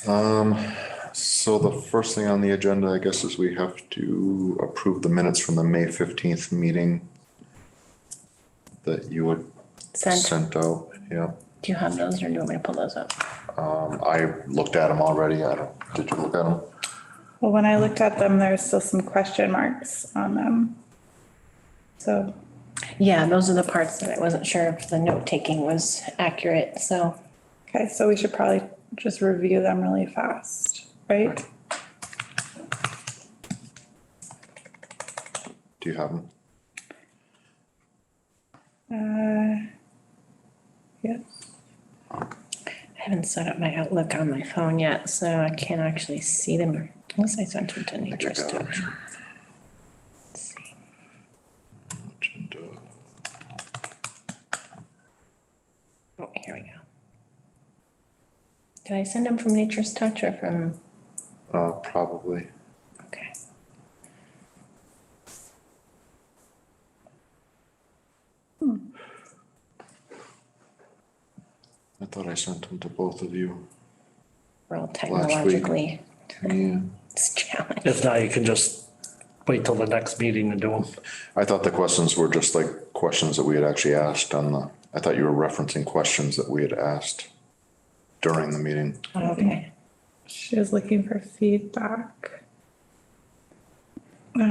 So the first thing on the agenda, I guess, is we have to approve the minutes from the May 15th meeting that you had sent out. Yeah. Do you have those or do you want me to pull those up? I looked at them already. Did you look at them? Well, when I looked at them, there's still some question marks on them. So, Yeah, those are the parts that I wasn't sure if the note taking was accurate, so. okay, so we should probably just review them really fast, right? Do you have them? Yes. I haven't set up my Outlook on my phone yet, so I can't actually see them unless I sent them to Nature's got 'em Touch. here. Let's see. Agenda. Oh, here we go. Did I send them from Nature's Touch or from, Probably. okay. I thought I sent them to both of you. We're all technologically, Yeah. it's challenging. If not, you can just wait till the next meeting to do them. I thought the questions were just like questions that we had actually asked I thought you were referencing questions that we had asked during the meeting. Okay. She was looking for feedback. Why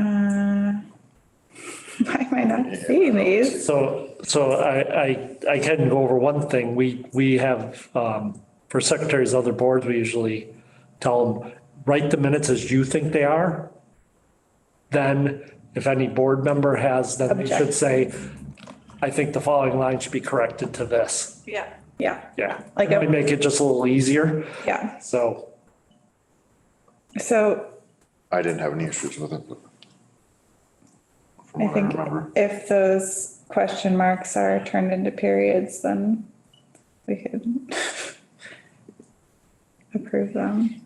am I not seeing these? So I can go over one thing. We have, for secretaries of other boards, we usually tell them, write the minutes as you think they are. Then if any board member has, then they should say, I think the following line should be corrected to this. Yeah. Yeah, Yeah. Like That would make it just a little easier. yeah. So So I didn't have any issues with it, but from I what I think remember. if those question marks are turned into periods, then we could approve them.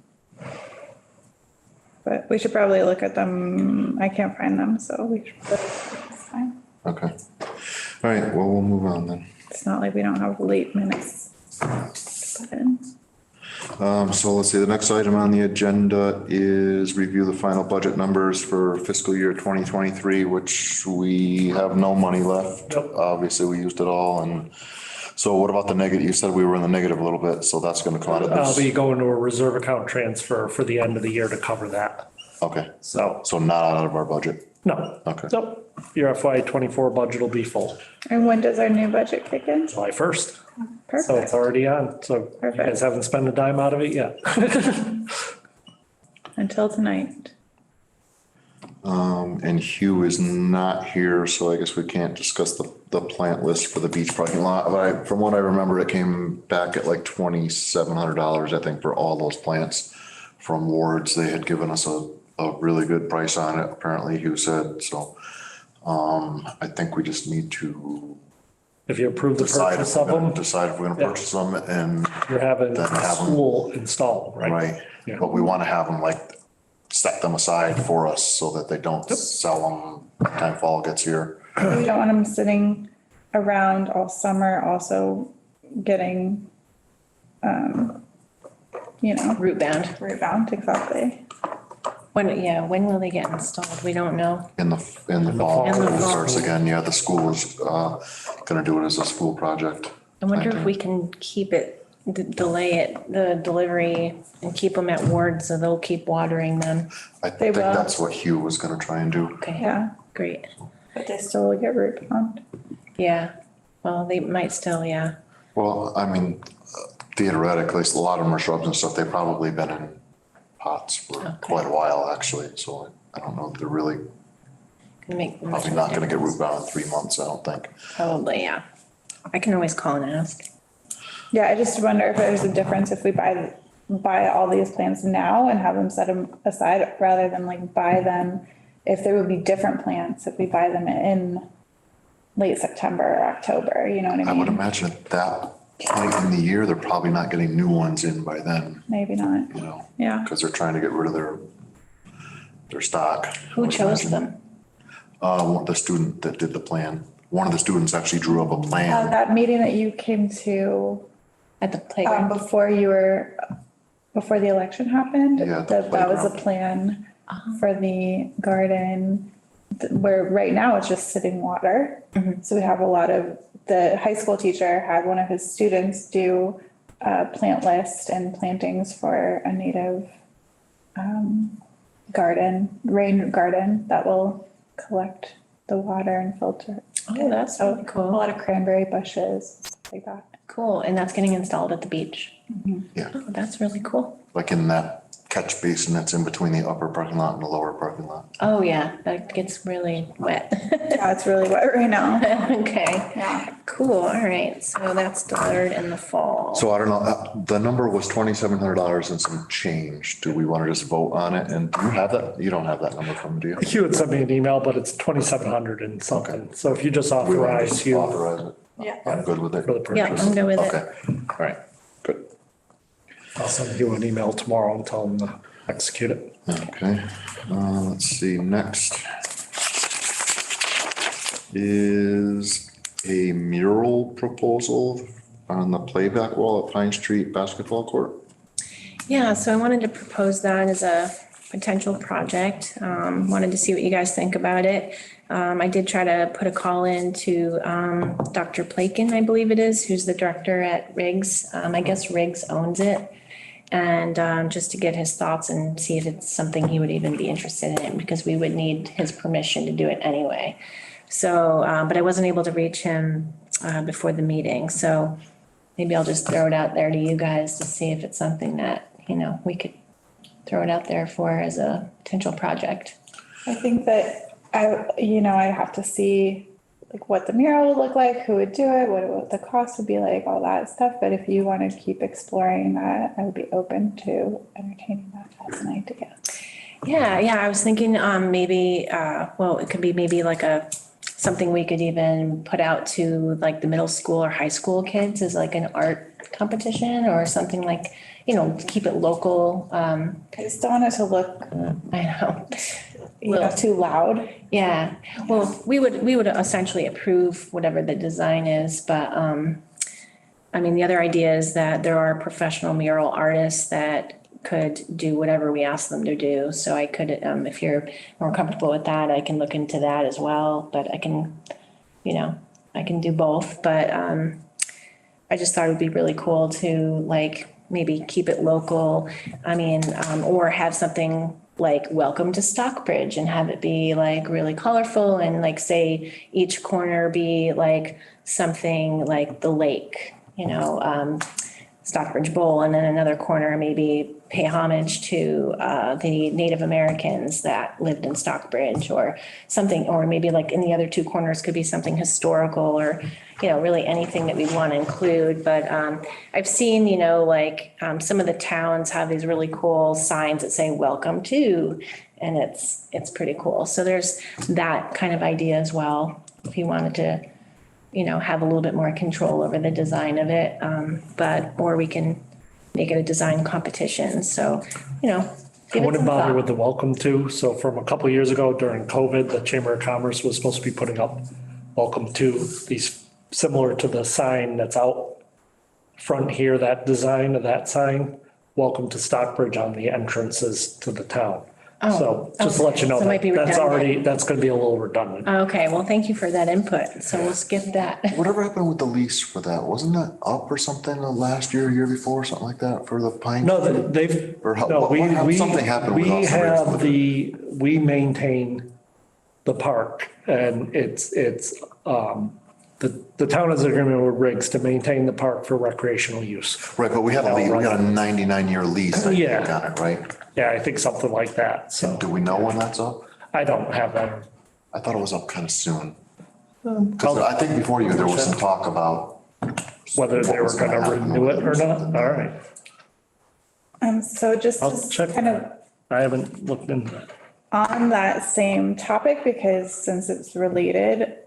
But we should probably look at them. I can't find them, so we should, it's fine. Okay. All right, well, we'll move on then. It's not like we don't have late minutes to put in. So let's see, the next item on the agenda is review the final budget numbers for fiscal year 2023, which we have no money left. Yep. Obviously, we used it all. And so what about the negative? You said we were in the negative a little bit, so that's going to come out of I'll be this. going to a reserve account transfer for the end of the year to cover that. Okay, So, so not out of our budget. no. Okay. Nope. Your FY '24 budget will be full And when does our new budget kick in? July 1st. So it's Perfect. already on. So you Perfect. guys haven't spent a dime out of it yet. Until tonight. And Hugh is not here, so I guess we can't discuss the plant list for the beach parking lot. But from what I remember, it came back at like $2,700, I think, for all those plants from Wards. They had given us a really good price on it, apparently, Hugh said. So I think we just need to If you approve the decide purchase if of we're gonna them, decide if we're gonna Yeah. purchase them and, you're having Then have 'em. school installed, right? right. Yeah. But we want to have them like, set them aside for us so that they don't sell them by the time fall gets here. We don't want them sitting around all summer, also getting, Root bound. rebound, exactly. When will they get installed? We don't know. In the fall, In the school fall. starts again. Yeah, the school is gonna do it as a school project. I wonder if we can keep it, delay it, the delivery and keep them at Ward so they'll keep watering them. I They think will. that's what Hugh was gonna try and do. Okay. Yeah, Great. but they still will get root bound. Yeah. Well, they might still, yeah. Well, I mean, theoretically, a lot of them are shrubs and stuff. They've probably been in pots for quite a while, actually. So I don't know if they're really, Gonna make much probably of a not gonna get difference. root bound in 3 months, I don't think. Probably, yeah. I can always call and ask. Yeah, I just wonder if there's a difference if we buy all these plants now and have them set them aside rather than like buy them. If there would be different plants if we buy them in late September or October, you know what I I would mean? imagine at that point in the year, they're probably not getting new ones in by then, Maybe not. you know? Yeah. Because they're trying to get rid of their stock. I Who would chose imagine. them? The student that did the plan. One of the students actually drew up a plan. That meeting that you came to At the playground? before you were before the election happened. Yeah, the That was a playground. plan for the garden, where right now it's just sitting water. So we have a lot of, the high school teacher had one of his students do a plant list and plantings for a native rain garden that will collect the water and filter. Oh, that's So really cool. a lot of cranberry bushes, stuff like that. Cool, and that's getting installed at the beach. Yeah, Oh, that's really cool. like in that catch basin that's in between the upper parking lot and the lower parking lot. Oh, yeah, that gets really wet. Yeah, it's really wet right now. Okay. Yeah. Cool, all right, so that's delivered in the fall. So I don't know, the number was $2,700 and some change. Do we want to just vote on it? And do you have that? You don't have that number from, do you? You would send me an email, but it's 2,700 and something. So if you just We want to authorize just you authorize it. Yeah. I'm good with it. for the Yeah, purchase. I'm good with Okay, it. all right, good. I'll send you an email tomorrow and tell them to execute it. Okay, let's see, next is a mural proposal on the playback wall at Pine Street Basketball Court. Yeah, so I wanted to propose that as a potential project. Wanted to see what you guys think about it. I did try to put a call in to Dr. Plakin, I believe it is, who's the director at Riggs. I guess Riggs owns it. And just to get his thoughts and see if it's something he would even be interested in, because we would need his permission to do it anyway. So, but I wasn't able to reach him before the meeting, so maybe I'll just throw it out there to you guys to see if it's something that, we could throw it out there for as a potential project. I think that I have to see like what the mural would look like, who would do it, what the cost would be like, all that stuff. But if you want to keep exploring that, I would be open to entertaining that as an idea. Yeah, I was thinking maybe, it could be maybe like something we could even put out to like the middle school or high school kids as like an art competition or something like, keep it local. I just don't want it to look, I know. too loud. Yeah, well, we would essentially approve whatever the design is, but, the other idea is that there are professional mural artists that could do whatever we ask them to do. So I could, if you're more comfortable with that, I can look into that as well, but I can do both, but, I just thought it'd be really cool to like, maybe keep it local. Or have something like welcome to Stockbridge and have it be like really colorful and like say each corner be like something like the lake, Stockbridge Bowl, and then another corner maybe pay homage to the Native Americans that lived in Stockbridge or something, or maybe like in the other two corners could be something historical or, really anything that we want to include. But I've seen, some of the towns have these really cool signs that say welcome to, and it's pretty cool. So there's that kind of idea as well, if you wanted to have a little bit more control over the design of it. Or we can make it a design competition. So, I give it wouldn't some bother thought. with the welcome to. So from a couple of years ago during COVID, the Chamber of Commerce was supposed to be putting up welcome to, these similar to the sign that's out front here, that design of that sign, welcome to Stockbridge on the entrances to the town. So just to let you know, So it might be that's redundant. that's going to be a little redundant. Okay, well, thank you for that input. So we'll skip that. Whatever happened with the lease for that? Wasn't that up or something last year, year before, something like that for the Pine? No, they've, Or how- no, what happened? Something happened with we us. have we maintain the park and the town has an agreement with Riggs to maintain the park for recreational use. Right, but we have we got a 99-year lease, I Yeah. think, on it, right? Yeah, I think something like that. So Do we know when that's up? I don't have that. I thought it was up kind of soon. Because I think before you, there was some talk about. Whether they what were was gonna gonna happen renew with it or not. All right. So just I'll to check. kind of I haven't looked into that. on that same topic, because since it's related,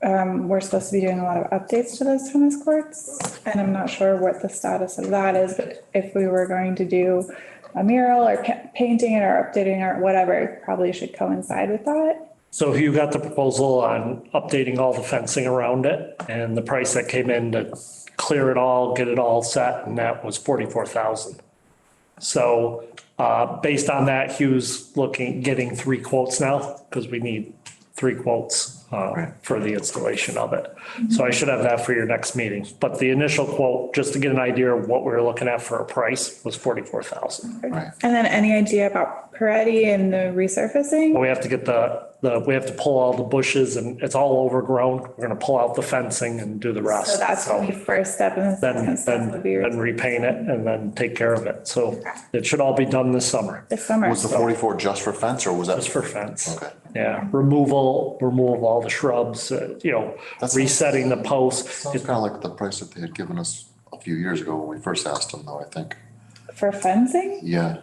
we're supposed to be doing a lot of updates to those tennis courts. And I'm not sure what the status of that is, but if we were going to do a mural or painting it or updating it or whatever, it probably should coincide with that. So you got the proposal on updating all the fencing around it and the price that came in to clear it all, get it all set, and that was 44,000. So based on that, Hugh's getting 3 quotes now because we need 3 quotes for the installation of it. So I should have that for your next meeting. But the initial quote, just to get an idea of what we were looking at for a price, was 44,000. Right. And then any idea about Peretti and the resurfacing? We have to get we have to pull all the bushes and it's all overgrown. We're gonna pull out the fencing and do the rest. So that's the first step, and the second step would be Then repaint it and then take care of it. So it should all be done this summer, this summer. Was the 44 just for fence or was that? just for fence. Okay. Yeah, remove all the shrubs, resetting the posts. Sounds kind of like the price that they had given us a few years ago when we first asked them though, I think. For fencing? Yeah.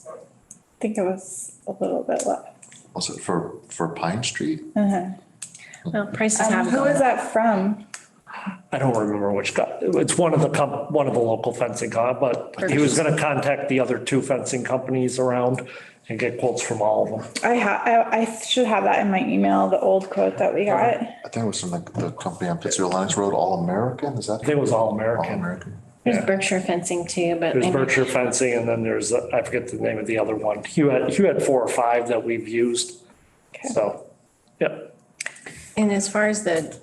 I think it was a little bit less. Was it for Pine Street? Well, prices have Who gone is up. that from? I don't remember which guy, it's one of the local fencing but he was gonna contact the other 2 fencing companies around and get quotes from all of them. I should have that in my email, the old quote that we got. I think it was from the company on Pittsfield Lennox Road, All American, is that? I think it was all All American. American. There's Berkshire fencing too, but. There's Berkshire fencing and then there's, I forget the name of the other one. Hugh had 4 or 5 that we've used. So, yeah. And as far as the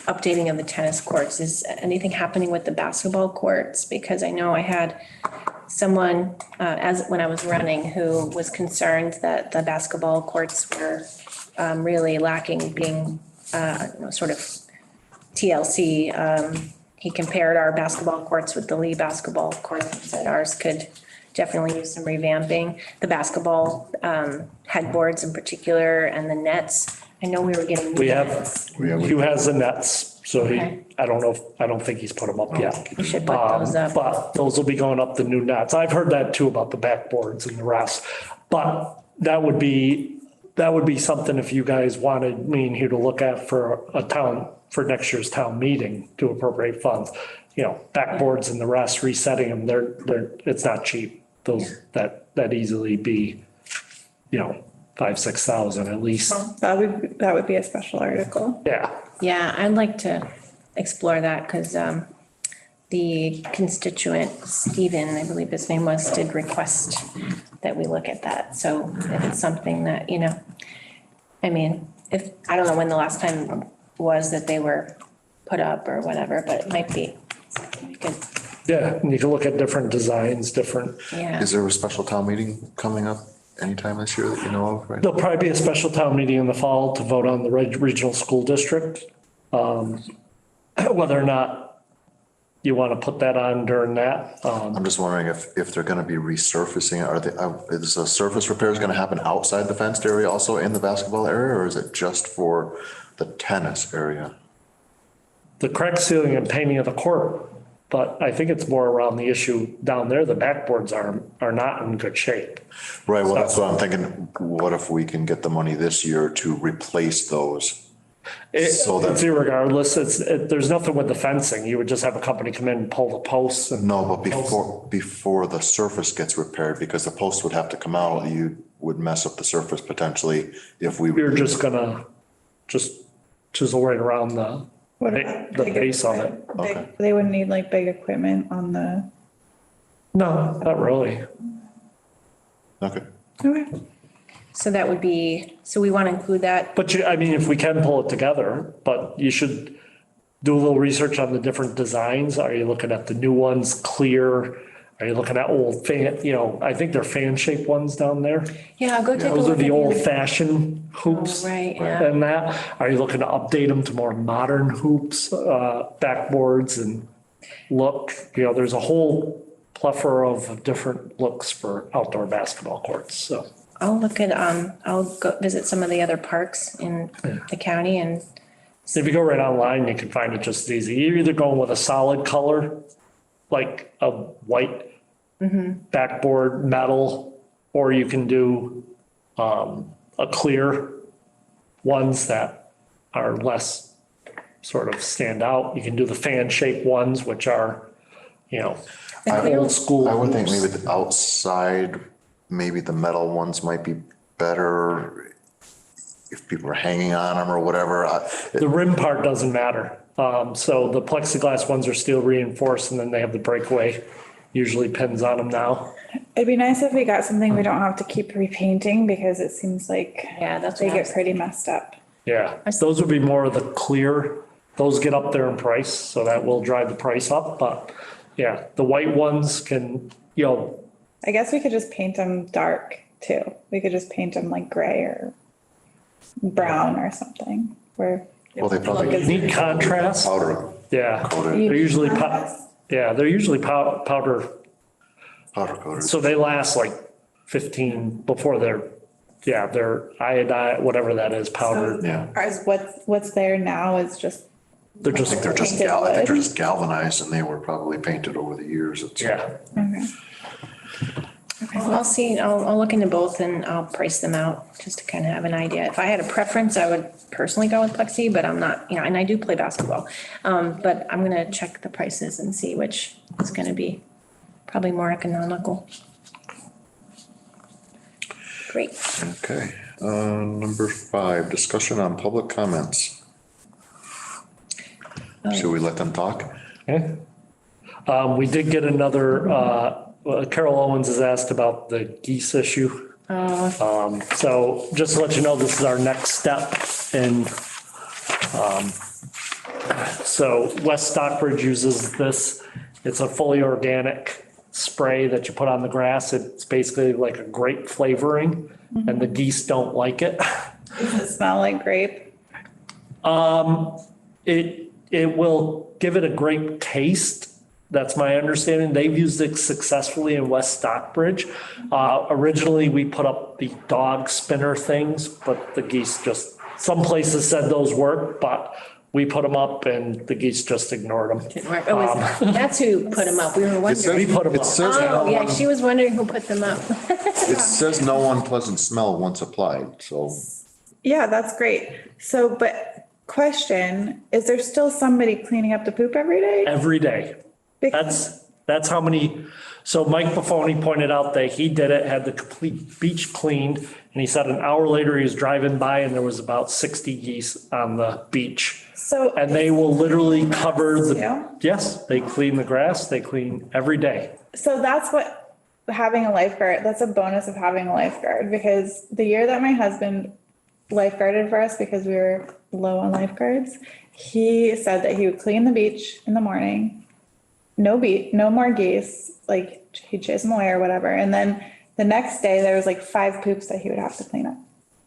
updating of the tennis courts, is anything happening with the basketball courts? Because I know I had someone, when I was running, who was concerned that the basketball courts were really lacking being, sort of TLC. He compared our basketball courts with the Lee basketball courts and said ours could definitely use some revamping. The basketball headboards in particular and the nets. I know we were getting. We have, nets. Hugh has the nets, so Okay. I don't think he's put them up yet. We should put those up. But those will be going up, the new nets. I've heard that too about the backboards and the rest. But that would be something if you guys wanted me and Hugh to look at for next year's town meeting to appropriate funds. Backboards and the rest, resetting them, it's not cheap. Those, that easily be, 5,000-6,000 at least. That would be a special article. Yeah. Yeah, I'd like to explore that because the constituent, Stephen, I believe his name was, did request that we look at that. So if it's something that, I don't know when the last time was that they were put up or whatever, but it might be something we could, Yeah, and you can look at different designs, yeah. Is there a special town meeting coming up anytime this year that you know of, right? there'll probably be a special town meeting in the fall to vote on the regional school district. Whether or not you want to put that on during that. I'm just wondering if they're gonna be resurfacing it, is the surface repairs gonna happen outside the fenced area also in the basketball area, or is it just for the tennis area? The crack sealing and painting of the court, but I think it's more around the issue down there. The backboards are not in good shape. Right, well, that's what I'm thinking. What if we can get the money this year to replace those? So It's that, irregardless, there's nothing with the fencing. You would just have a company come in and pull the posts and. no, but before the surface gets repaired, because the post would have to come out, you would mess up the surface potentially if we. You're just gonna chisel right around the base on it. Okay. They wouldn't need like big equipment on the. No, not really. Okay. Okay. So that would be, so we want to include that. But if we can pull it together, but you should do a little research on the different designs. Are you looking at the new ones, clear? Are you looking at old fan, I think they're fan shaped ones down there. Yeah, I'll go take a look. Those are at the old fashioned hoops. Oh, right, yeah. And that, are you looking to update them to more modern hoops, backboards and look, there's a whole plethora of different looks for outdoor basketball courts, so. I'll look at, I'll go visit some of the other parks in the county and. If you go right online, you can find it just as easy. You're either going with a solid color, like a white backboard metal, or you can do a clear ones that are less sort of stand out. You can do the fan shaped ones, which are, old school. I would think hoops. maybe the outside, maybe the metal ones might be better if people are hanging on them or whatever. The rim part doesn't matter. So the plexiglass ones are steel reinforced and then they have the breakaway usually pins on them now. It'd be nice if we got something we don't have to keep repainting because it seems like Yeah, that's they what I get was- pretty messed up. Yeah, those would be more of the clear, those get up there in price, so that will drive the price up, but yeah, the white ones can, I guess we could just paint them dark too. We could just paint them like gray or brown or something where. Well, they probably Look, need contrast. powder Yeah, coated, they're usually, Contrast? they're usually powder, powder coated. so they last like 15 before they're iodine, whatever that is, powdered. Yeah. Ours, what's there now is just, They're I think they're just, just, Painted I think they're wood? just galvanized and they were probably painted over the years. It's- yeah. Well, I'll see, I'll look into both and I'll price them out just to kind of have an idea. If I had a preference, I would personally go with plexi, but I'm not, and I do play basketball. But I'm gonna check the prices and see which is gonna be probably more economical. Great. Okay, number 5, discussion on public comments. Should we let them talk? Okay. We did get another, Carol Owens has asked about the geese issue. So just to let you know, this is our next step in, so West Stockbridge uses this. It's a fully organic spray that you put on the grass. It's basically like a grape flavoring and the geese don't like it. does it smell like grape? It will give it a great taste. That's my understanding. They've used it successfully in West Stockbridge. Originally, we put up the dog spinner things, but the geese just, some places said those work, but we put them up and the geese just ignored them. That's who put them up. We were wondering. We put them It up. says Oh, no yeah, one- she was wondering who put them up. It says no unpleasant smell once applied, so Yeah, that's great. So, but question, is there still somebody cleaning up the poop every day? Every day. That's how many, so Mike Buffoni pointed out that he did it, had the complete beach cleaned, and he said an hour later he was driving by and there was about 60 geese on the beach. So, And they will literally cover Yeah. yes, they clean the grass, they clean every day. so that's what having a lifeguard, that's a bonus of having a lifeguard because the year that my husband lifeguarded for us because we were low on lifeguards, he said that he would clean the beach in the morning. No more geese, like he'd chase them away or whatever. And then the next day there was like 5 poops that he would have to clean up.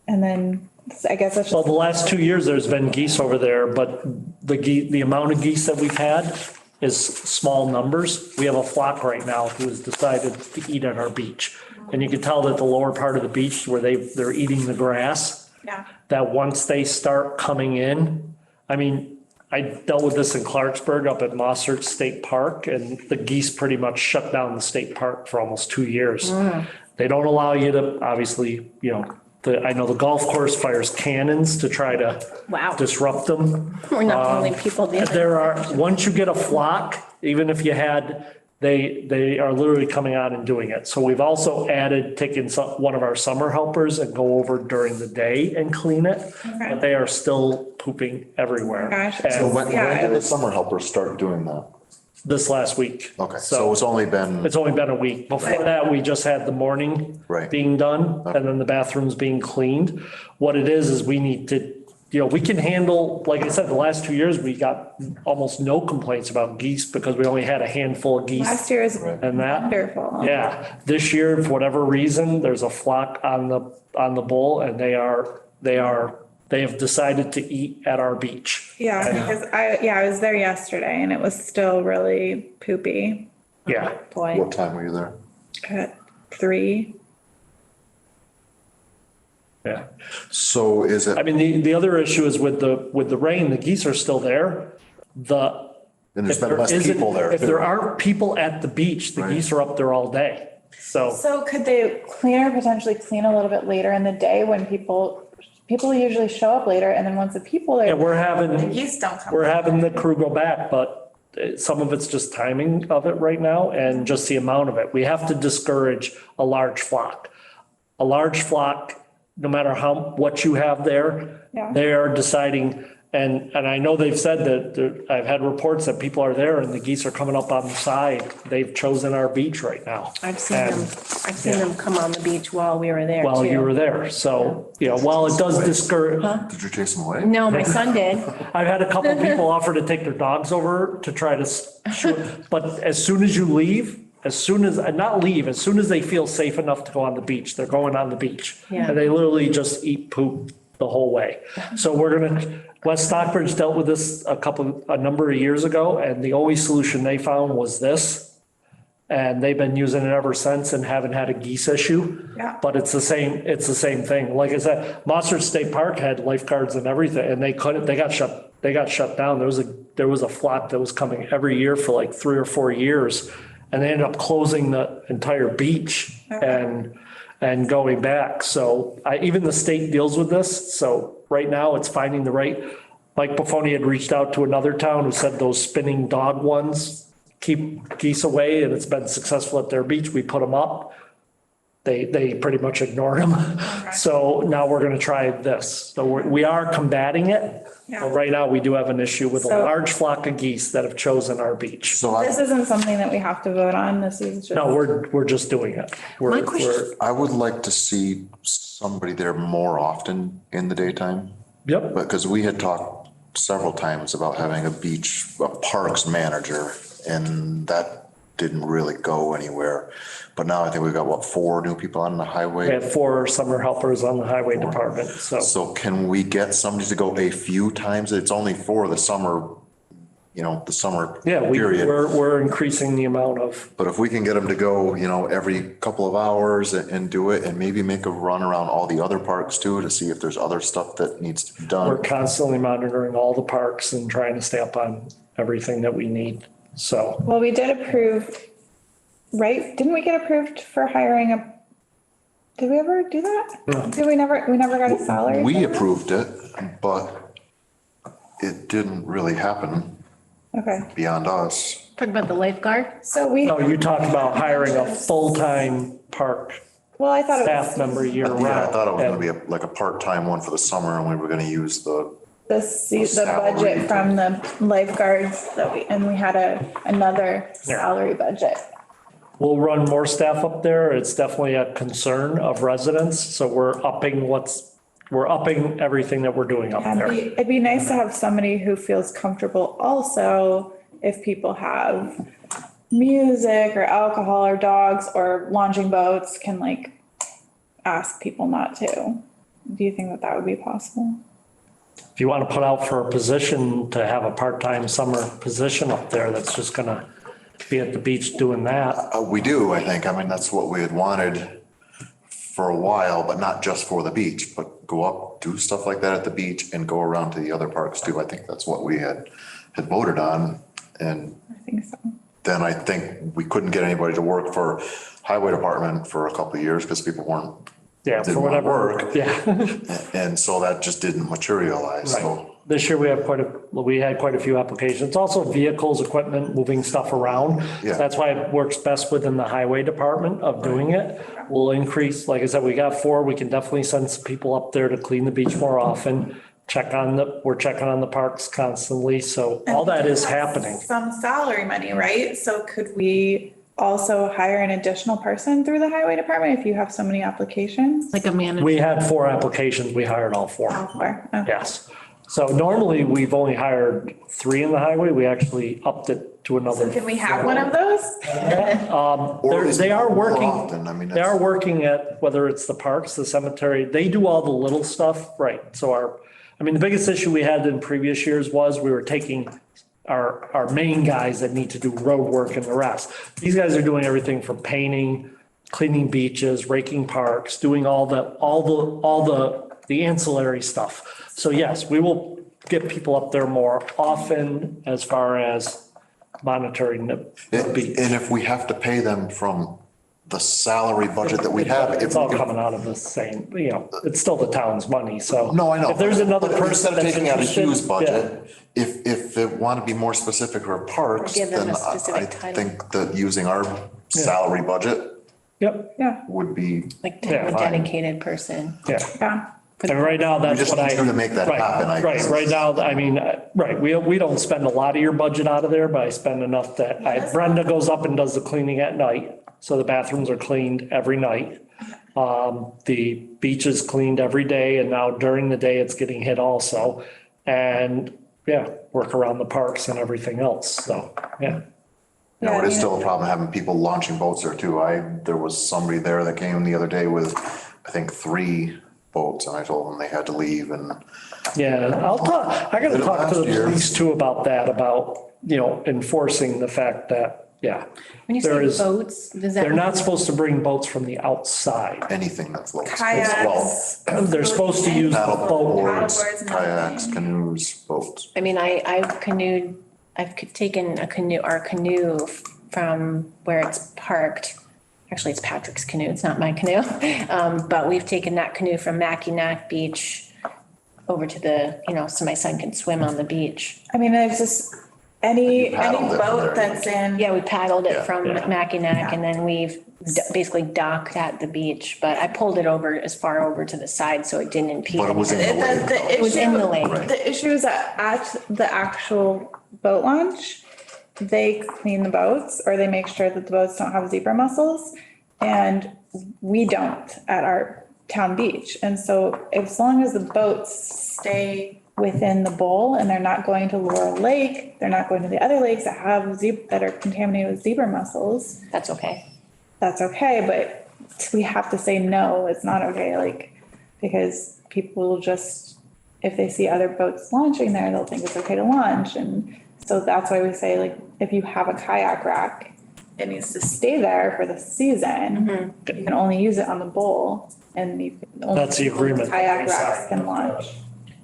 And then I guess that's Well, just, the last 2 years, there's been geese over there, but the amount of geese that we've had is small numbers. We have a flock right now who has decided to eat at our beach. And you can tell that the lower part of the beach where they're eating the grass, yeah. that once they start coming in, I mean, I dealt with this in Clarksburg up at Mossert State Park, and the geese pretty much shut down the state park for almost 2 years. They don't allow you to, obviously, I know the golf course fires cannons to try to Wow. disrupt them. We're not the only people doing that. There are, once you get a flock, even if you had, they are literally coming out and doing it. So we've also taken one of our summer helpers and go over during the day and clean it. But they are still pooping everywhere. Gosh. And So when Yeah, did it the was- summer helpers start doing that? this last week. Okay, so it's only been, It's only been a week. Before that, we just had the morning Right. being done and then the bathrooms being cleaned. What it is we need to, we can handle, like I said, the last 2 years, we got almost no complaints about geese because we only had a handful of geese. Last year was And that, wonderful. yeah, this year, for whatever reason, there's a flock on the bull and they have decided to eat at our beach. Yeah, because I was there yesterday and it was still really poopy Yeah. Boy. what time were you there? at 3. Yeah. So is it, I mean, the other issue is with the rain, the geese are still there. and there's If been there less isn't- people there. If too. there aren't people at the beach, the Right. geese are up there all day. So, So could they potentially clean a little bit later in the day when people usually show up later and then once the people yeah, are, we're the having, geese don't come. we're having the crew go back, but some of it's just timing of it right now and just the amount of it. We have to discourage a large flock. A large flock, no matter what you have there, Yeah. they are deciding, And I know they've said that I've had reports that people are there and the geese are coming up on the side. They've chosen our beach right now. I've seen them come on the beach while we were there too. While you were there. So, while it does discourage, Did you chase them away? No, my son did. I've had a couple of people offer to take their dogs over to try to shoot, but as soon as you leave, as soon as they feel safe enough to go on the beach, they're going on the beach. Yeah. And they literally just eat poop the whole way. So West Stockbridge dealt with this a number of years ago, and the only solution they found was this. And they've been using it ever since and haven't had a geese issue. Yeah. But it's the same thing. Like I said, Monster State Park had lifeguards and everything, and they got shut down. There was a flock that was coming every year for like 3 or 4 years, and they ended up closing the entire beach and going back. So even the state deals with this. So right now it's finding the right, Mike Buffoni had reached out to another town who said those spinning dog ones keep geese away, and it's been successful at their beach. We put them up. They pretty much ignored them. Okay. So now we're going to try this. So we are combating it. Yeah. But right now we do have an issue with a So- large flock of geese that have chosen our beach. So This isn't something that we have to vote on. This is just. No, we're just doing it. My question- I would like to see somebody there more often in the daytime. Yep. Because we had talked several times about having a parks manager, and that didn't really go anywhere. But now I think we've got, 4 new people on the We highway? have 4 summer helpers on the highway department, so. So can we get somebody to go a few times? It's only for the summer, the summer Yeah, period. we're increasing the amount of, But if we can get them to go, every couple of hours and do it, and maybe make a run around all the other parks too, to see if there's other stuff that needs to be we're done. constantly monitoring all the parks and trying to stay up on everything that we need, so. Well, we did approve, right? Didn't we get approved for hiring did we ever do that? No. Did we never got a salary? We for that? approved it, but it didn't really happen Okay, beyond us. Talking about the lifeguard? so we, No, you talked about hiring a full-time park well, I thought it staff was member year round. Yeah, I thought it was gonna be like a part-time one for the summer, and we were gonna use the the budget from the lifeguards and we had another salary budget. We'll run more staff up there. It's definitely a concern of residents, so we're upping everything that we're doing up And there. it'd be nice to have somebody who feels comfortable also if people have music or alcohol or dogs or launching boats can ask people not to. Do you think that would be possible? If you want to put out for a position to have a part-time summer position up there, that's just gonna be at the beach doing that. We do, I think. I mean, that's what we had wanted for a while, but not just for the beach, but go up, do stuff like that at the beach and go around to the other parks too. I think that's what we had voted on. And I think so. then I think we couldn't get anybody to work for highway department for a couple of years because people Yeah, for didn't want to whatever. work. Yeah. And so that just didn't materialize. So Right. This year we had quite a few applications. Also vehicles, equipment, moving stuff around. Yeah. That's why it works best within the highway department of doing it. We'll increase, like I said, we got 4. We can definitely send some people up there to clean the beach more often. We're checking on the parks constantly. So all that is happening. Some salary money, right? So could we also hire an additional person through the highway department if you have so many applications? Like a manager? We had 4 applications. We hired all 4. Or- oh. Yes. So normally we've only hired 3 in the highway. We actually upped it to another. Can we have one of those? Or is They it are more working, often? I mean, they are that's- working at, whether it's the parks, the cemetery, they do all the little stuff, right? So the biggest issue we had in previous years was we were taking our main guys that need to do road work and the rest. These guys are doing everything from painting, cleaning beaches, raking parks, doing all the ancillary stuff. So yes, we will get people up there more often as far as monitoring the beach. And if we have to pay them from the salary budget that we have. It's all coming out of the same, it's still the town's money, so. No, I know. If there's another But person instead of that's taking out a interested, Hughes yeah. budget, if they want to be more specific for parks, Or give them then a specific I title. think that using our salary budget Yep, Yeah, would be, Like Yeah, a fine. dedicated person. yeah. yeah. And right now, We that's just what I. need you to make that right, happen, I Right, guess. right now, I mean, right, we don't spend a lot of your budget out of there, but I spend enough that Brenda goes up and does the cleaning at night. So the bathrooms are cleaned every night. The beach is cleaned every day, and now during the day, it's getting hit also. And yeah, work around the parks and everything else, so, yeah. You know, Yeah, it I is mean, still a problem having people launching boats there too. There was somebody there that came the other day with, I think, 3 boats, and I told them they had to leave, and Yeah, I gotta Did it talk to the last year. police too about that, about, enforcing the fact that, yeah. When you there say is- boats, does that? They're not supposed to bring boats from the outside. anything that floats. Kayaks. They're supposed to use the Paddle boat. boards, Paddleboards and kayaks, everything. canoes, boats. I mean, I've canoed, taken our canoe from where it's parked. Actually, it's Patrick's canoe, it's not my canoe. But we've taken that canoe from Mackinac Beach over to so my son can swim on the beach. I mean, it's just any paddled it from boat there. that's in. Yeah, we paddled it Yeah. from Yeah. Mackinac and then we've basically docked at the beach. But I pulled it over as far over to the side so it didn't impede. But it was in the anything. lake. though. It was in the lake. Right. The issue is that at the actual boat launch, they clean the boats or they make sure that the boats don't have zebra mussels. And we don't at our town beach. And so as long as the boats stay within the bowl and they're not going to Laurel Lake, they're not going to the other lakes that have that are contaminated with zebra mussels, That's okay. that's okay, but we have to say, no, it's not okay, like, because people will just, if they see other boats launching there, they'll think it's okay to launch, and so that's why we say, like, if you have a kayak rack, it needs to stay there for the season. You can only use it on the bowl, and you can only. That's the agreement that Kayak they racks signed. can launch.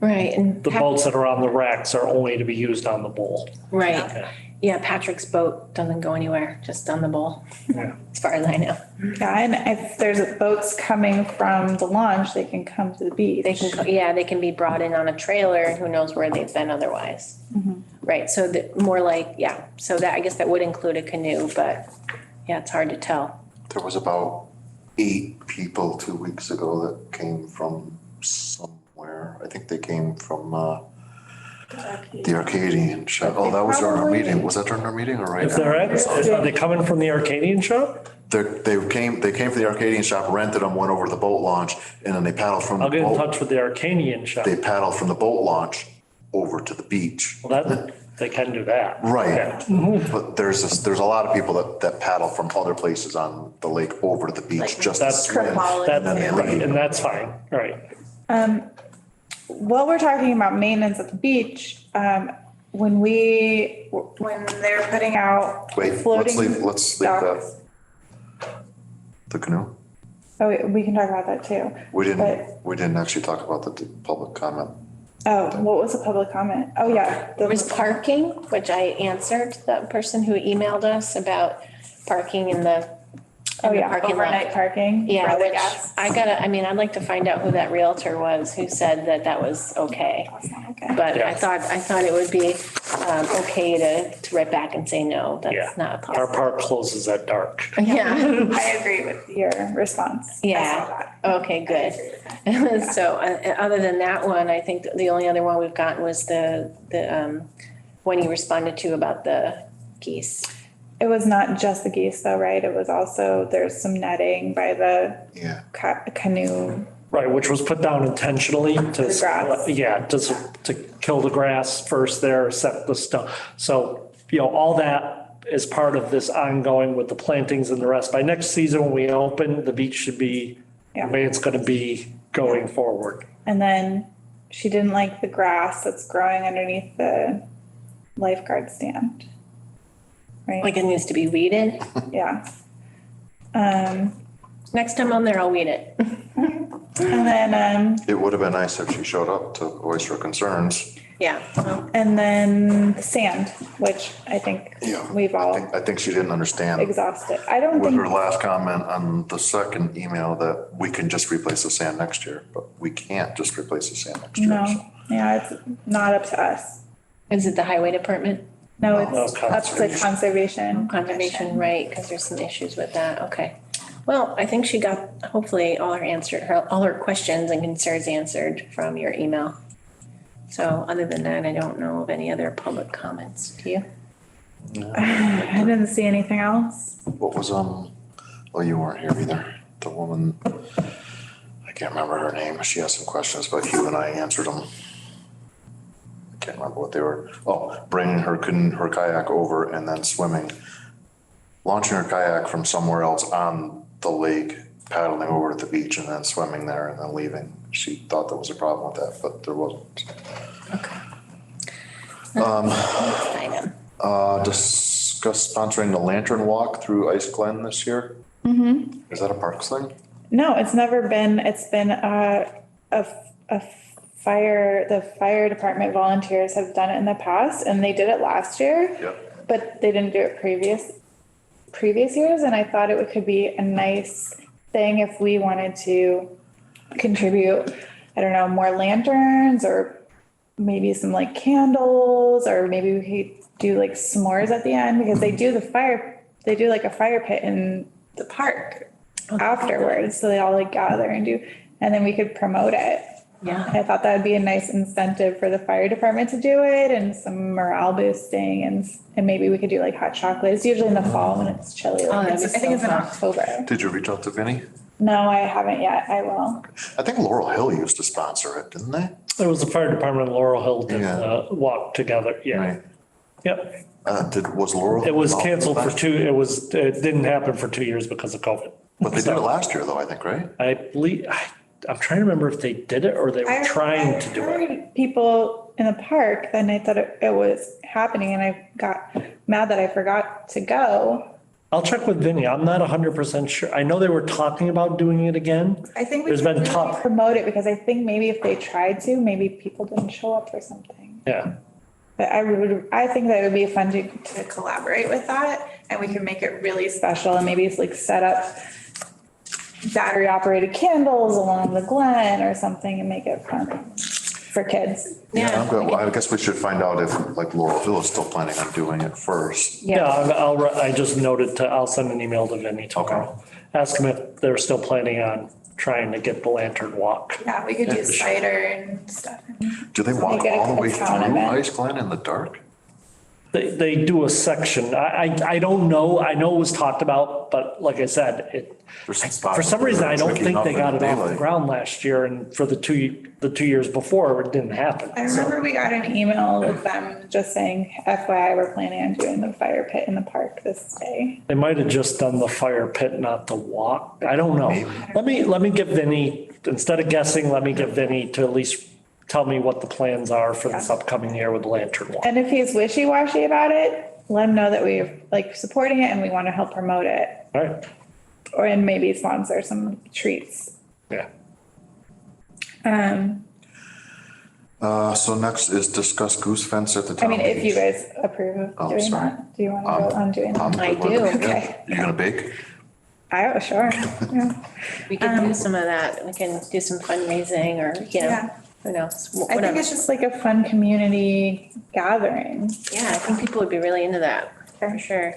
Right, and. The boats that are on the racks are only to be used on the bowl. Right. Yeah. Yeah, Patrick's boat doesn't go anywhere, just on the bowl, Yeah. as far as I know. Yeah, and if there's boats coming from the launch, they can come to the beach. They can be brought in on a trailer and who knows where they've been otherwise. Right, so more like, so that, I guess that would include a canoe, but yeah, it's hard to tell. There was about 8 people 2 weeks ago that came from somewhere. I think they came from, the Arcadian shop. Oh, that was during our Probably- meeting. Was that during our meeting or right If they're now? are they coming from the Arcadian shop? They came from the Arcadian shop, rented them, went over to the boat launch, and then they paddled from the I'll get in boat. touch with the Arcadian shop. They paddled from the boat launch over to the beach. Well, they can do that. Right. Yeah. But there's a lot of people that paddle from other places on the lake over to the beach just to That's, swim. that's, then they right, leave. and that's fine, right. While we're talking about maintenance at the beach, when they're putting out Wait, let's floating leave docks. the canoe. Oh, we can talk about that too. We But- didn't actually talk about the public comment. Oh, what was the public comment? Oh, yeah. There was parking, which I answered the person who emailed us about parking in the Oh, in the yeah, parking lot. overnight parking. Yeah, for the which guests. I'd like to find out who that realtor was who said that was okay. Okay. But Yeah. I thought it would be okay to write back and say, no, Yeah. that's not Our possible. park closes at dark. Yeah, I agree with your response. I saw yeah, that. okay, good. So, other than that one, I think the only other one we've gotten was the one you responded to about the geese. It was not just the geese though, right? It was also, there's some netting by the Yeah. canoe. Right, which was put down intentionally to. The grass. Yeah, to kill the grass first there, set the stuff. So, all that is part of this ongoing with the plantings and the rest. By next season, when we open, the beach should be the Yeah. way it's gonna be going forward. And then she didn't like the grass that's growing underneath the lifeguard stand. Right? Like it needs to be weeded. Yeah. Next time I'm there, I'll weed it. And then, It would have been nice if she showed up to voice her concerns. Yeah. well, and then the sand, which I think Yeah. we've all I think she didn't understand exhausted. I don't with think, her last comment on the second email that we can just replace the sand next year, but we can't just replace the sand next year. no, so. yeah, it's not up to us. Is it the highway department? No, No, it's up to conservation. Conservation, right, because there's some issues with that, okay. Well, I think she got hopefully all her questions and concerns answered from your email. So other than that, I don't know of any other public comments. Do you? I didn't see anything else. What was, oh, you weren't here either. The woman, I can't remember her name. She asked some questions, but Hugh and I answered them. I can't remember what they were. Oh, bringing her kayak over and then swimming, launching her kayak from somewhere else on the lake, paddling over to the beach and then swimming there and then leaving. She thought there was a problem with that, but there wasn't. Okay. Item. Discuss sponsoring the lantern walk through Ice Glen this year. Mm-hmm. Is that a parks thing? No, it's never been, it's been the fire department volunteers have done it in the past and they did it last year. Yep. But they didn't do it previous years. And I thought it could be a nice thing if we wanted to contribute, I don't know, more lanterns or maybe some like candles, or maybe we could do like s'mores at the end, because they do like a fire pit in the park afterwards. So they all like gather and do, and then we could promote it. Yeah. I thought that would be a nice incentive for the fire department to do it, and some morale boosting, and maybe we could do like hot chocolate. It's usually in the fall when it's chilly. Like that'd be I think it's in so fun. October. Did you reach out to Vinny? No, I haven't yet. I will. I think Laurel Hill used to sponsor it, didn't they? It was the fire department in Laurel Hill did Yeah. walk together. Yeah. Right. Yep. Was Laurel? It was involved canceled with for that? it didn't happen for 2 years because of COVID. But they did it last year though, I think, right? I believe, I'm trying to remember if they did it or they were trying to do it. I heard people in the park that night that it was happening, and I got mad that I forgot to go. I'll check with Vinny. I'm not 100% sure. I know they were talking about doing it again. I think we There's should been really talk. promote it, because I think maybe if they tried to, maybe people didn't show up or something. Yeah. But I think that it would be fun to collaborate with that, and we can make it really special, and maybe it's like set up battery operated candles along the Glen or something and make it fun for kids. Yeah, I'm good. Well, I guess we should find out if like Laurel Hill is still planning on doing it first. Yeah, I just noted I'll send an email to Vinny tomorrow. Ask him if they're still planning on trying to get the lantern walk. Yeah, we could do cider and stuff. Do they walk Make it all the a way town through event. Ice Glen in the dark? They do a section. I don't know. I know it was talked about, but like I said, There's some spots for some where reason, they're I don't tricky think enough they in got it off the daylight. ground last year, and for the 2 years before, it didn't happen. I remember we got an email with them just saying, FYI, we're planning on doing the fire pit in the park this day. They might have just done the fire pit, not the walk. I don't know. Let me give Vinny, instead of guessing, let me give Vinny to at least tell me what the plans are for this upcoming year with the lantern walk. And if he's wishy-washy about it, let him know that we're like supporting it and we want to help promote it, All right. and maybe sponsor some treats. Yeah. So next is discuss goose fence at the I town mean, if you beach. guys approve of doing sorry. that, do you want to go on doing I'm that? I good with do. it. Yeah. Okay. You gonna bake? Sure. Yeah. We can do some of that. We can do some fundraising or, Yeah. who knows, I think whatever. it's just like a fun community gathering. Yeah, I think people would be really into that, for sure.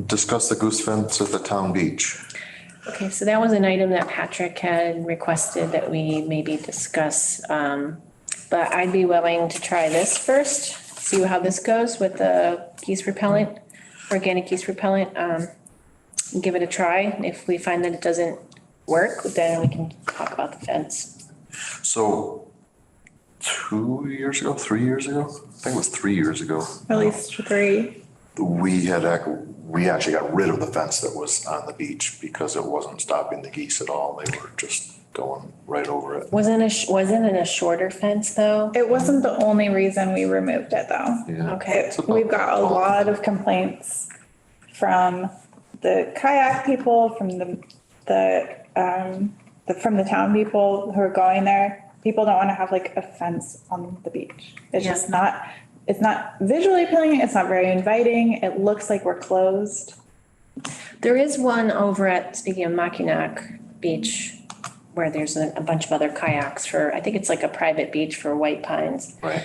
Discuss the goose fence at the town beach. Okay, so that was an item that Patrick had requested that we maybe discuss. But I'd be willing to try this first, see how this goes with the geese repellent, organic geese repellent. Give it a try. If we find that it doesn't work, then we can talk about the fence. So 2 years ago, 3 years ago, I think it was 3 years ago, At least 3. we actually got rid of the fence that was on the beach because it wasn't stopping the geese at all. They were just going right over it. Wasn't it a shorter fence though? It wasn't the only reason we removed it though. Yeah. Okay. It's about We've got a tall. lot of complaints from the kayak people, from the town people who are going there. People don't want to have like a fence on the beach. It's Yeah. just not, it's not visually appealing. It's not very inviting. It looks like we're closed. There is one over at, speaking of Mackinac Beach, where there's a bunch of other kayaks for, I think it's like a private beach for White Pines. Right.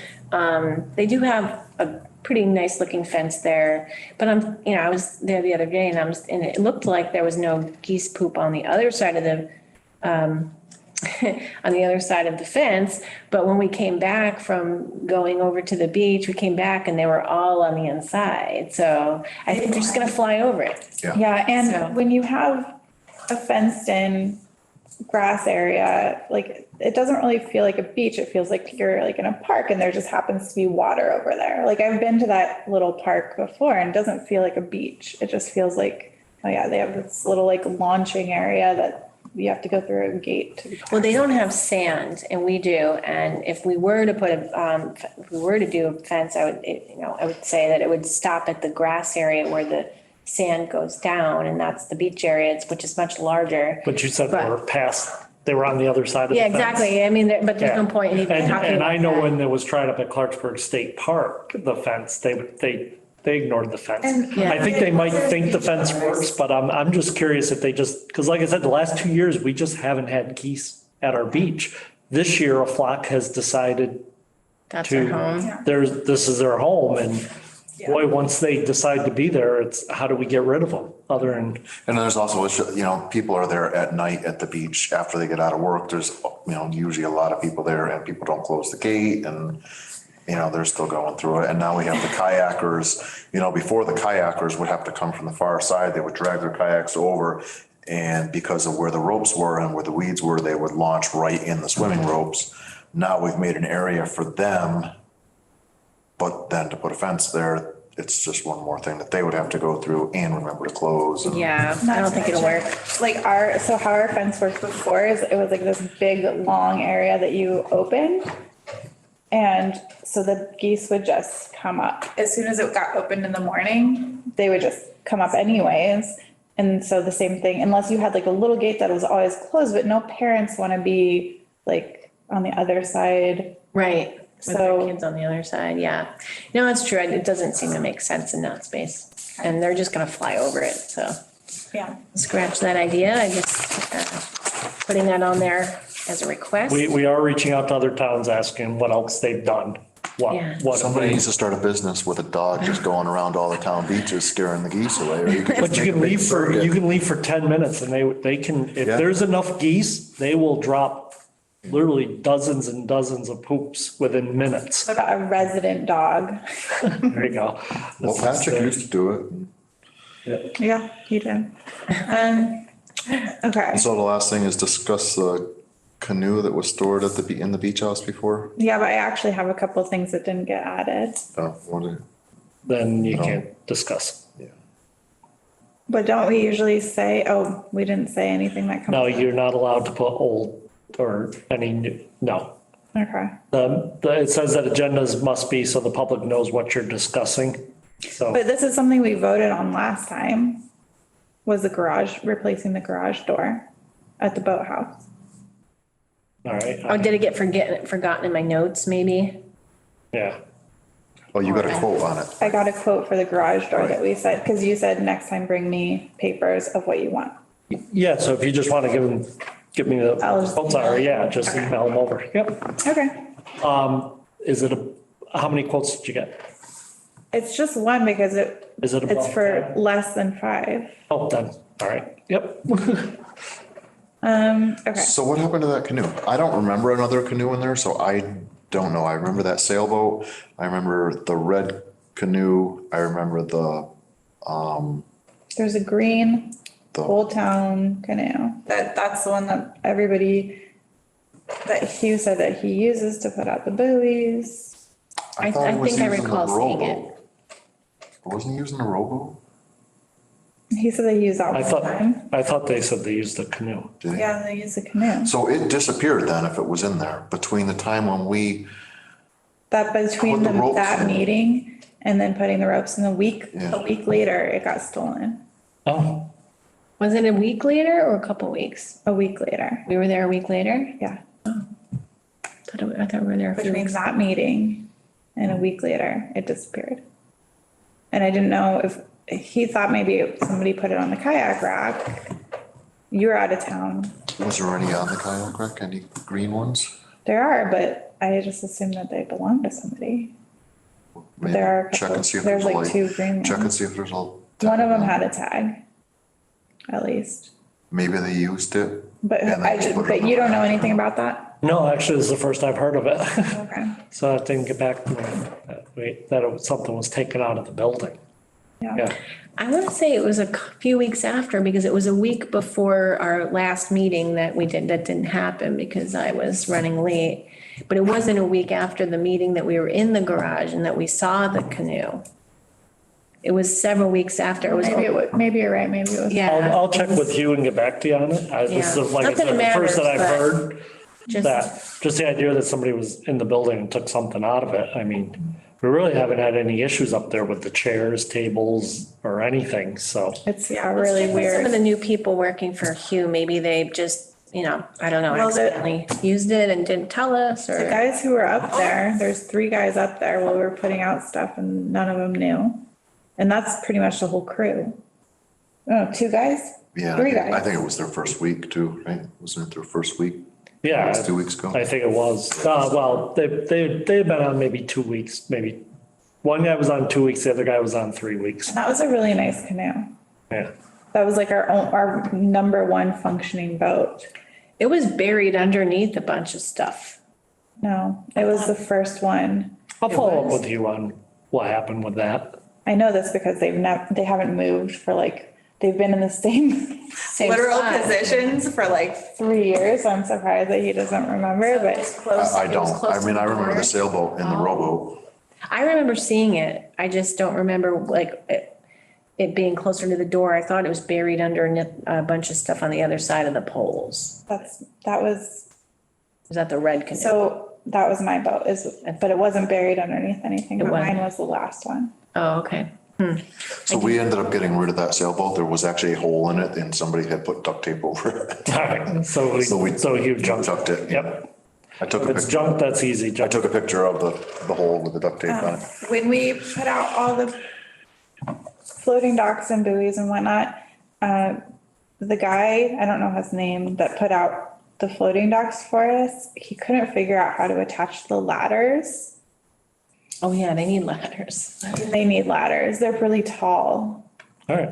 They do have pretty nice looking fence there. But I was there the other day and it looked like there was no geese poop on the other side of the, on the other side of the fence. But when we came back from going over to the beach, we came back and they were all on the inside. So I think they're just gonna fly over it. Yeah, So- and when you have a fenced in grass area, like it doesn't really feel like a beach. It feels like you're like in a park and there just happens to be water over there. Like I've been to that little park before and it doesn't feel like a beach. It just feels like, oh yeah, they have this little like launching area that you have to go through a gate to. Well, they don't have sand and we do. And if we were to if we were to do a fence, I would say that it would stop at the grass area where the sand goes down and that's the beach area, which is much larger. But you said But- they were on the other side of the Yeah, fence. exactly. I mean, but there's no point in even talking about that. And I know when it was tried up at Clarksburg State Park, the fence, they ignored the fence. Yeah. I think they might think the fence works, but I'm just curious if they just, because like I said, the last 2 years, we just haven't had geese at our beach. This year, a flock has decided That's their to, home. this is their home, and boy, once they decide to be there, it's how do we get rid of them, other than, And there's also, people are there at night at the beach after they get out of work. There's, usually a lot of people there and people don't close the gate and, they're still going through it. And now we have the kayakers, before the kayakers would have to come from the far side, they would drag their kayaks over. And because of where the ropes were and where the weeds were, they would launch right in the swimming ropes. Now we've made an area for them. But then to put a fence there, it's just one more thing that they would have to go through and remember to close. And Yeah, I don't think it'll work. Like so how our fence worked before is it was like this big, long area that you opened. And so the geese would just come up. As soon as it got opened in the morning, they would just come up anyways. And so the same thing, unless you had like a little gate that was always closed, but no parents want to be like on the other side. Right. With their So- kids on the other side, yeah. No, it's true. It doesn't seem to make sense in that space. And they're just gonna fly over it, so Yeah. scratch that idea. I guess putting that on there as a request. we are reaching out to other towns asking what else they've done. Yeah. Somebody needs to start a business with a dog just going around all the town beaches scaring the geese away. Or you could just But make a big circuit. you can leave for 10 minutes and they can, if Yeah. there's enough geese, they will drop literally dozens and dozens of poops within minutes. What about a resident dog? There you go. Well, Patrick used to do it. Yeah, he did. Okay. So the last thing is discuss the canoe that was stored at in the beach house before. Yeah, but I actually have a couple of things that didn't get added. Then you can't discuss. But don't we usually say, oh, we didn't say anything that comes No, up? you're not allowed to put old or any new, no. Okay. It says that agendas must be so the public knows what you're discussing. So, But this is something we voted on last time, was the garage, replacing the garage door at the boathouse. all right. Oh, did it get forgotten in my notes, maybe? Yeah. Oh, you got a quote on it. I got a quote for the garage door that we said, because you said next time bring me papers of what you want. Yeah, so if you just want to give me the I'll just quotes are, yeah, just Okay. email them over. Yep. Okay. Is it how many quotes did you get? It's just one because Is it it's above for five? less than 5. Oh, done. All right. Yep. Okay. So what happened to that canoe? I don't remember another canoe in there, so I don't know. I remember that sailboat. I remember the red canoe. I remember There's a green the, Old Town canoe. That's the one that that Hugh said that he uses to put out the buoys. I thought he was think I using the recall seeing it. rowboat. Wasn't he using the rowboat? He said they use that I one time. thought they said they used the canoe. Did he? Yeah, they use the canoe. So it disappeared then if it was in there between the time when we, That between Put the ropes that in. meeting and then putting the ropes in a week Yeah. later, it got stolen. Oh, Was it a week later or a couple weeks? A week later. We were there a week later? Yeah. I thought we were there a few Between weeks. that meeting and a week later, it disappeared. And I didn't know if he thought maybe somebody put it on the kayak rack. You were out of town. was there any on the kayak rack? Any green ones? There are, but I just assumed that they belonged to somebody. maybe There are a check couple, and see if there's there's like two green check and ones. see if there's all. One of them had a tag, at least. Maybe they used it. But and they just put it but in the you don't know rack. anything about that? No, actually, this is the first I've heard of it. Okay, So I didn't get back to me, that something was taken out of the building. yeah. Yeah. I want to say it was a few weeks after, because it was a week before our last meeting that didn't happen because I was running late. But it wasn't a week after the meeting that we were in the garage and that we saw the canoe. It was several weeks after. It was. Maybe you're right, maybe it was. Yeah. I'll check with you and get back to you on it. This Yeah. is, like I Not that said, it the first that I've matters, heard, Just, just the idea that somebody was in the building and took something out of it. I mean, we really haven't had any issues up there with the chairs, tables, or anything, so. It's, really some of weird. the new people working for Hugh, maybe they just, I don't know, Well, accidentally used it and didn't tell us, The or. guys who were up there, there's 3 guys up there while we were putting out stuff and none of them knew. And that's pretty much the whole crew. Oh, 2 guys? Yeah, 3 I guys. think it was their first week too, right? Wasn't it their first week? Yeah, It was 2 weeks ago. I think it was. Well, they've been on maybe 2 weeks, maybe. One guy was on 2 weeks, the other guy was on 3 weeks. That was a really nice canoe. Yeah. That was like our number 1 functioning boat. It was buried underneath a bunch of stuff. No, it was the first one. I'll follow up with you on what happened with that. I know this because they haven't moved for like, they've been in the same Same literal spot. positions for like 3 years. So I'm surprised that he doesn't remember, but I don't. I mean, I remember the sailboat and the rowboat. I remember seeing it. I just don't remember like it being closer to the door. I thought it was buried under a bunch of stuff on the other side of the poles. that was, Was that the red canoe? so that was my boat but it wasn't buried underneath anything. It But mine wasn't. was the last one. Oh, okay. So we ended up getting rid of that sailboat. There was actually a hole in it and somebody had put duct tape over it. All right, so you junked it. Yep. I took If a it's picture, junk, that's easy. I Junk. took a picture of the hole with the duct tape on it. When we put out all the floating docks and buoys and whatnot, the guy, I don't know his name, that put out the floating docks for us, he couldn't figure out how to attach the ladders. Oh, yeah, they need ladders. They need ladders. They're really tall, All right.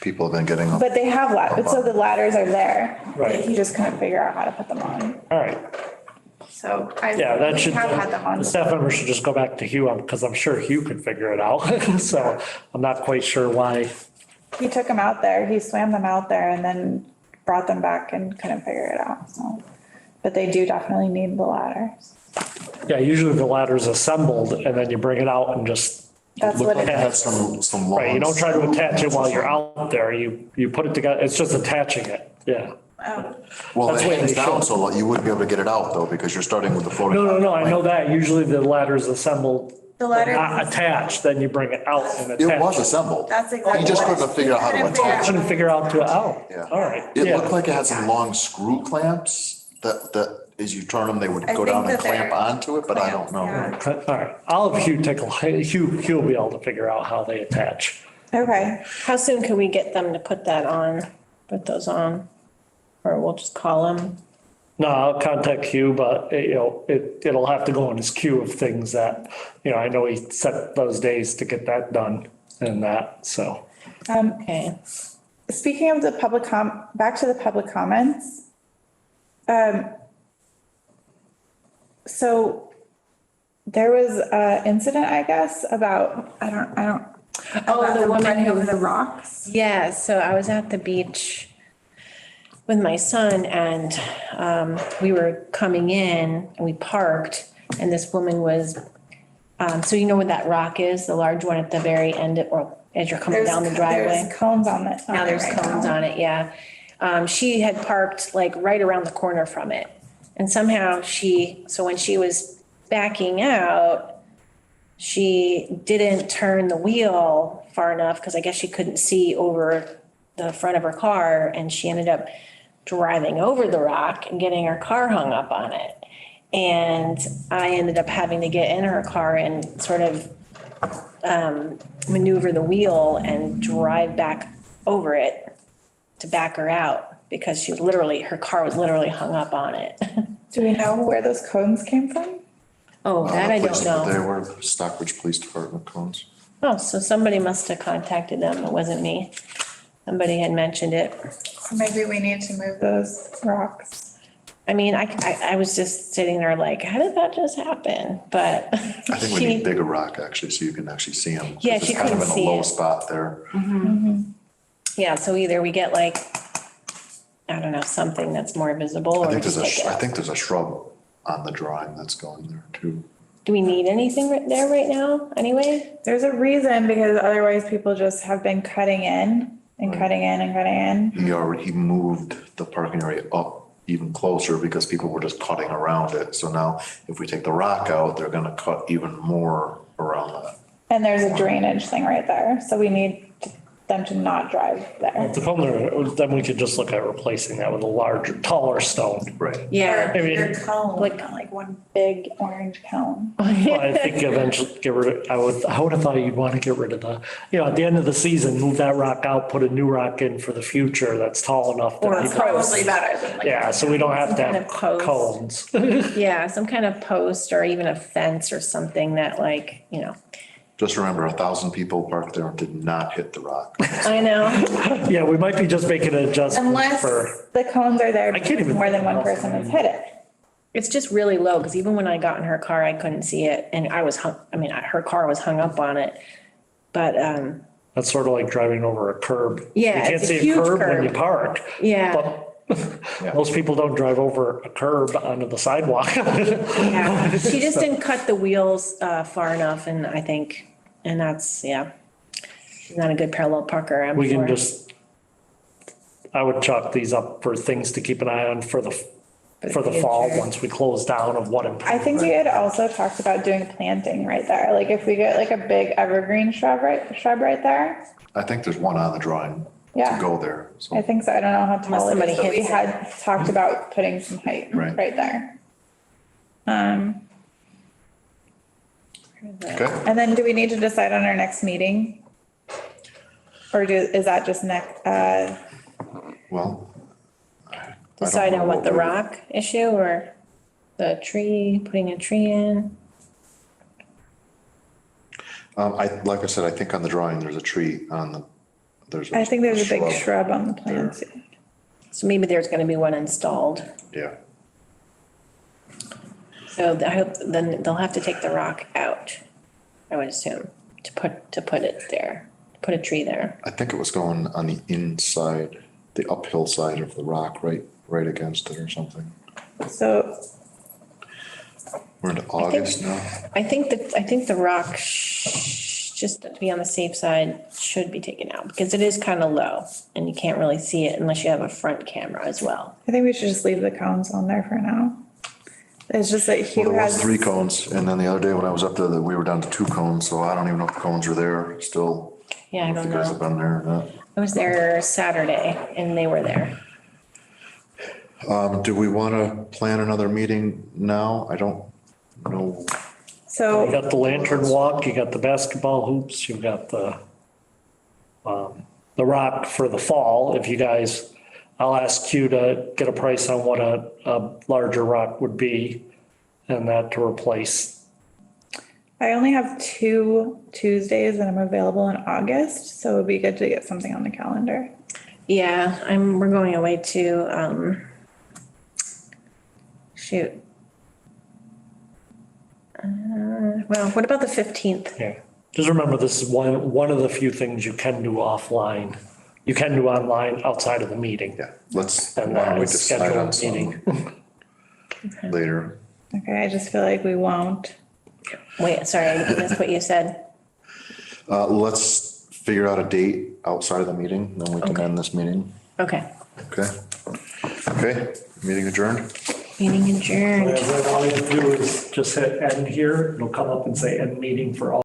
People have been getting them. but they have ladders. So the ladders are there. Right. He just couldn't figure out how to put them on. All right. So Yeah, that should, have had them on. the staff member should just go back to Hugh, because I'm sure Hugh could figure it out. So I'm not quite sure why. He took them out there. He swam them out there and then brought them back and couldn't figure it out. So, but they do definitely need the ladders. Yeah, usually the ladder's assembled and then you bring it out and just, That's what it It had is. some long. right, you don't try to attach it while you're out there. You put it together, it's just attaching it. Yeah. Well, it That's what hangs they down should. so you wouldn't be able to get it out though, because you're starting with the floating. No, I know that. Usually the ladder's assembled, The ladder. not attached, then you bring it out and It was attach it. assembled. That's exactly. He just what- couldn't figure out how to couldn't figure attach it. Couldn't figure out to, oh, Yeah. all right. It Yeah. looked like it had some long screw clamps that as you turn them, they would I go think down and that clamp they're onto it, but I don't clamps, know. yeah. All right, I'll have Hugh take Hugh will be able to figure out how they attach. Okay. How soon can we get them to put those on? Or we'll just call them? No, I'll contact Hugh, but it'll have to go in his queue of things that, I know he set those days to get that done and that, so. Okay. Speaking of the back to the public comments. So there was an incident, I guess, about, I don't. Oh, about the them woman running who- over the rocks. Yeah, so I was at the beach with my son and we were coming in and we parked and this woman was, so you know what that rock is, the large one at the very end or as you're coming down the driveway? There's cones on it. Now there's cones on it, yeah. She had parked like right around the corner from it. And somehow so when she was backing out, she didn't turn the wheel far enough because I guess she couldn't see over the front of her car and she ended up driving over the rock and getting her car hung up on it. And I ended up having to get in her car and sort of maneuver the wheel and drive back over it to back her out because her car was literally hung up on it. Do we know where those cones came from? Oh, that I don't They know. were Stockbridge Police Department cones. Oh, so somebody must have contacted them. It wasn't me. Somebody had mentioned it. So maybe we need to move those rocks. I mean, I was just sitting there like, how did that just happen? But I think we need bigger rock actually, so you can actually see them. Yeah, she couldn't It's kind of see in a low it. spot there. yeah, so either we get like, I don't know, something that's more visible I or think just there's take I it. think there's a shrub on the drawing that's going there too. Do we need anything right there right now anyway? There's a reason, because otherwise people just have been cutting in and cutting in and cutting in. He moved the parking area up even closer because people were just cutting around it. So now if we take the rock out, they're gonna cut even more around that. And there's a drainage thing right there, so we need them to not drive there. To come there, then we could just look at replacing that with a larger, taller stone. Right. Yeah. I mean, Bigger cone, not like one big orange cone. I think eventually get rid of, I would have thought you'd want to get rid of at the end of the season, move that rock out, put a new rock in for the future that's tall enough. that Or a people- post. better than like. Yeah, so we don't have to Some kind have of post. cones. Yeah, some kind of post or even a fence or something that like, Just remember, 1,000 people parked there and did not hit the rock. I know. Yeah, we might be just making an adjustment Unless for, the cones are there, I can't even- more than one person has hit it. It's just really low because even when I got in her car, I couldn't see it and her car was hung up on it. But, that's sort of like driving over a curb. Yeah, You can't it's a see a huge curb when you curb. park. yeah. But most people don't drive over a curb onto the sidewalk. Yeah, she just didn't cut the wheels far enough and I think, and that's, yeah. She's not a good parallel parker, I'm We can sure. I would chalk these up for things to keep an eye on for the fall, future. once we close down of what. I think we had also talked about doing planting right there, like if we get like a big evergreen shrub right there. I think there's one on the drawing to Yeah. go there. So I think so, I don't know how tall it somebody is, but we hits it. had talked about putting some height Right. right there. Okay, And then do we need to decide on our next meeting? Or is that just well. I don't Decide know on what the we- rock issue or the tree, putting a tree in. Like I said, I think on the drawing, there's a tree on the, I think there's a big shrub on the plan too. So maybe there's gonna be one installed. Yeah, So I hope then they'll have to take the rock out, I would assume, to put it there, put a tree there. I think it was going on the inside, the uphill side of the rock, right against it or something. So We're into August now. I think the rock, just to be on the safe side, should be taken out because it is kind of low and you can't really see it unless you have a front camera as well. I think we should just leave the cones on there for now. It's just that Well, Hugh there was has, 3 cones, and then the other day when I was up there, we were down to 2 cones, so I don't even know if the cones are there still. Yeah, I If don't you guys have know. been there or not. I was there Saturday and they were there. Do we want to plan another meeting now? I don't know. You so got the lantern walk, you got the basketball hoops, you've got the rock for the fall. If you guys, I'll ask you to get a price on what a larger rock would be and that to replace. I only have 2 Tuesdays that I'm available in August, so it'd be good to get something on the calendar. Yeah, we're going away to, shoot. Well, what about the 15th? Yeah. Just remember, this is one of the few things you can do offline. You can do online outside of the meeting. Yeah, let's, And why don't we that decide schedule on a some meeting. later? Okay, I just feel like we won't. Wait, sorry, I missed what you said. Let's figure out a date outside of the meeting, then we can Okay. end this meeting. Okay, Okay? Okay, meeting adjourned? meeting adjourned. All you have to do is just hit end here. It'll come up and say end meeting for all.